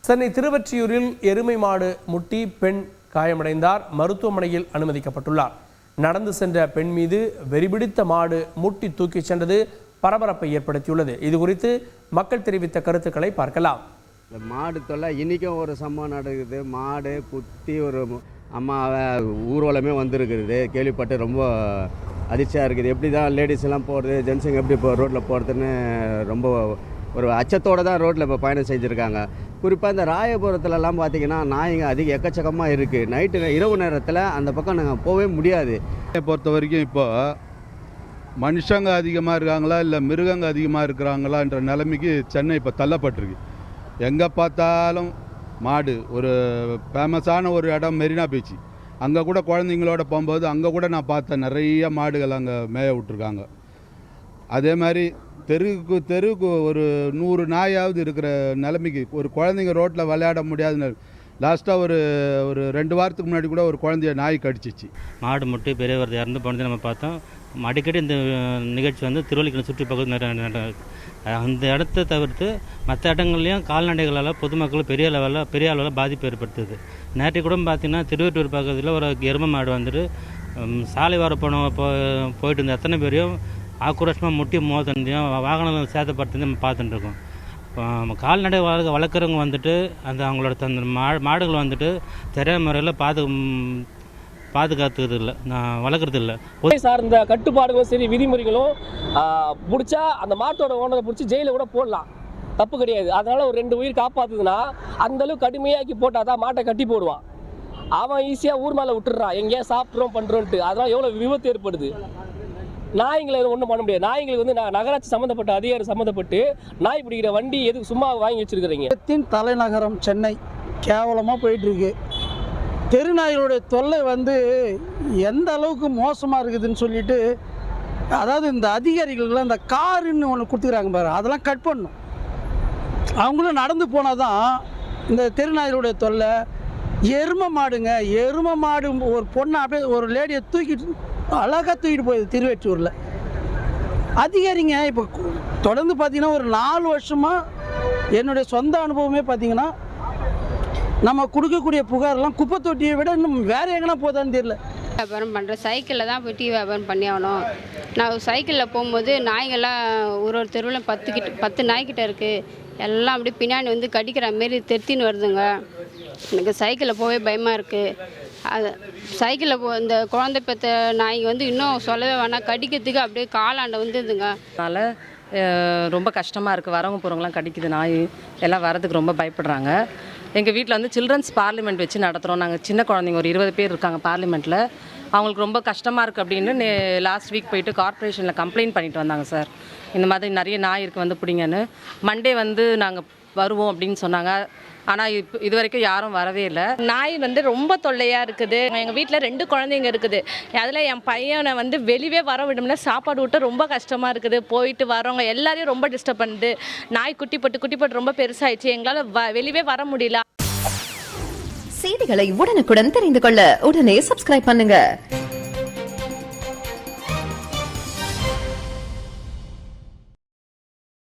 சென்னை திருவொற்றியூரில் எருமை மாடு முட்டி பெண் காயமடைந்தார். மருத்துவமனையில் அனுமதிக்கப்பட்டுள்ளார். நடந்து சென்ற பெண் மீது வெறிபிடித்த மாடு முட்டி தூக்கிச் சென்றது பரபரப்பை ஏற்படுத்தியுள்ளது. இது குறித்து மக்கள் தெரிவித்த கருத்துக்களை பார்க்கலாம். மாடு தொல்லை இன்றைக்கும் ஒரு சம்பவம் நடக்குது. மாடு குத்தி ஒரு அம்மாவை ஊர்வலமே வந்திருக்குது. கேள்விப்பட்டு ரொம்ப அதிர்ச்சியாக இருக்குது. எப்படி தான் லேடிஸ் எல்லாம் போகிறது, ஜென்ஸுங்க எப்படி இப்போ ரோட்டில் போகிறதுன்னு ரொம்ப ஒரு அச்சத்தோடு தான் ரோட்டில் இப்போ பயணம் செஞ்சுருக்காங்க. குறிப்பாக இந்த ராயபுரத்துலலாம் பார்த்திங்கன்னா நாய்ங்க எக்கச்சக்கமாக இருக்குது. நைட்டு இரவு நேரத்தில் அந்த பக்கம் நாங்கள் போகவே முடியாது. பொறுத்த வரைக்கும் இப்போ மனுஷங்க அதிகமாக இருக்காங்களா இல்லை மிருகங்க அதிகமாக இருக்கிறாங்களான்ற நிலைமைக்கு சென்னை இப்போ தள்ளப்பட்டிருக்கு. எங்கே பார்த்தாலும் மாடு. ஒரு ஃபேமஸான ஒரு இடம் மெரினா பீச், அங்கே கூட குழந்தைங்களோட போகும்போது அங்கே கூட நான் பார்த்தேன் நிறைய மாடுகள் அங்கே மேய விட்ருக்காங்க. அதே மாதிரி தெருவுக்கு ஒரு 100 நாயாவது இருக்கிற நிலைமைக்கு ஒரு குழந்தைங்க ரோட்டில் விளையாட முடியாதுன்னு லாஸ்ட்டாக ஒரு 2 வாரத்துக்கு முன்னாடி கூட ஒரு குழந்தைய நாய் கடிச்சிச்சு. மாடு முட்டி பெரியவர் இறந்து போனது நம்ம பார்த்தோம். அடிக்கடி இந்த நிகழ்ச்சி வந்து திருவள்ளிக்கேணி சுற்றி பகுதி அந்த இடத்த தவிர்த்து மற்ற இடங்கள்லையும் கால்நடைகளால் பொதுமக்கள் பெரிய அளவில் பாதிப்பு ஏற்படுத்துது. நேற்று கூட பார்த்திங்கன்னா திருவொற்றியூர் பக்கத்தில் ஒரு எருமை மாடு வந்துட்டு சாலை வர போயிட்டு இருந்த எத்தனை பேரையும் ஆக்ரோஷமாக முட்டி மோதனையும் வாகனங்கள் சேதப்படுத்தி நம்ம பார்த்துட்டுருக்கோம். கால்நடை வளர்க்குறவங்க வந்துட்டு அவங்களோட மாடுகள் வந்துட்டு சரியான முறையில் பாதுகாத்துக்கிறது இல்லை, நான் வளர்க்குறது இல்லை. சார்ந்த கட்டுப்பாடுகளும் சரி விதிமுறைகளும் பிடிச்சா அந்த மாட்டோட ஓனரை பிடிச்சி ஜெயிலில் கூட போடலாம், தப்பு கிடையாது. அதனால் ஒரு 2 உயிர் காப்பாற்றுதுன்னா அந்தளவுக்கு கடுமையாக்கி போட்டால் தான் மாட்டை கட்டி போடுவான். அவன் ஈஸியாக ஊர் மேலே விட்டுடுறான், எங்கேயா சாப்பிட்றோம் பண்ணுறோன்ட்டு. அதனால் எவ்வளோ விபத்து ஏற்படுது. நாய்ங்களை ஒன்றும் பண்ண முடியாது. நாய்களுக்கு வந்து நகராட்சி சம்மந்தப்பட்ட அதிகாரி சம்மந்தப்பட்டு நாய் பிடிக்கிற வண்டி எதுக்கு சும்மா வாங்கி வச்சுருக்கிறீங்க? தலைநகரம் சென்னை கேவலமாக போயிட்டுருக்கு. தெருநாய்களுடைய தொல்லை வந்து எந்த அளவுக்கு மோசமாக இருக்குதுன்னு சொல்லிட்டு, அதாவது இந்த அதிகாரிகளுக்கெல்லாம் இந்த காருன்னு ஒன்று கொடுத்துக்கிறாங்க பாரு, அதெல்லாம் கட் பண்ணணும். அவங்களும் நடந்து போனால் தான் இந்த தெருநாய்களுடைய தொல்லை. எருமை மாடு ஒரு பொண்ணை அப்படியே ஒரு லேடியை அழகாக தூக்கிட்டு போயிடுது திருவொற்றியூரில். அதிகாரிங்க இப்போ தொடர்ந்து பார்த்திங்கன்னா ஒரு 4 வருஷமாக என்னுடைய சொந்த அனுபவமே பார்த்திங்கன்னா நம்ம கொடுக்கக்கூடிய புகாரெல்லாம் குப்பை தொட்டியை விட இன்னும் வேறு எங்கன்னா போதான்னு தெரியல. வியாபாரம் பண்ணுறேன், சைக்கிளில் தான் போய் டீ வியாபாரம் பண்ணி ஆகணும். நான் சைக்கிளில் போகும்போது நாய்கள்லாம் ஒரு தெருவில் 10 நாய்கிட்ட இருக்குது. எல்லாம் அப்படியே பின்னாடி வந்து கடிக்கிற மாரி தெத்தின்னு வருதுங்க. எனக்கு சைக்கிளில் போகவே பயமாக இருக்குது. அது சைக்கிளில் இந்த குழந்தை பெற்ற நாய்ங்க வந்து இன்னும் சொல்லவே வேணாம், கடிக்கிறதுக்கு அப்படியே காலாண்டை வந்துதுங்க. அதனால் ரொம்ப கஷ்டமாக இருக்குது. வரவங்க போகிறவங்களாம் கடிக்குது நாய், எல்லாம் வரதுக்கு ரொம்ப பயப்படுறாங்க. எங்கள் வீட்டில் வந்து சில்ட்ரன்ஸ் பார்லிமெண்ட் வச்சு நடத்துகிறோம். நாங்கள் சின்ன குழந்தைங்க ஒரு 20 பேர் இருக்காங்க பார்லிமெண்ட்டில். அவங்களுக்கு ரொம்ப கஷ்டமாக இருக்குது அப்படின்னு லாஸ்ட் வீக் போயிட்டு கார்ப்பரேஷனில் கம்ப்ளைண்ட் பண்ணிட்டு வந்தாங்க. சார், இந்த மாதிரி நிறைய நாய் இருக்குது வந்து பிடிங்கன்னு. மண்டே வந்து நாங்கள் வருவோம் அப்படின்னு சொன்னாங்க. ஆனால் இது வரைக்கும் யாரும் வரவே இல்லை. நாய் வந்து ரொம்ப தொல்லையாக இருக்குது. எங்கள் வீட்டில் 2 குழந்தைங்க இருக்குது. அதில் என் பையனை வந்து வெளியே வர விடும்னா சாப்பாடு விட்டு ரொம்ப கஷ்டமாக இருக்குது. போயிட்டு வரவங்க எல்லாரையும் ரொம்ப டிஸ்டர்ப் பண்ணுது. நாய் குட்டி போட்டு ரொம்ப பெருசாகிடுச்சு. எங்களால் வெளியே வர முடியல. செய்திகளை உடனுக்குடன் தெரிந்து கொள்ள உடனே சப்ஸ்கிரைப் பண்ணுங்க.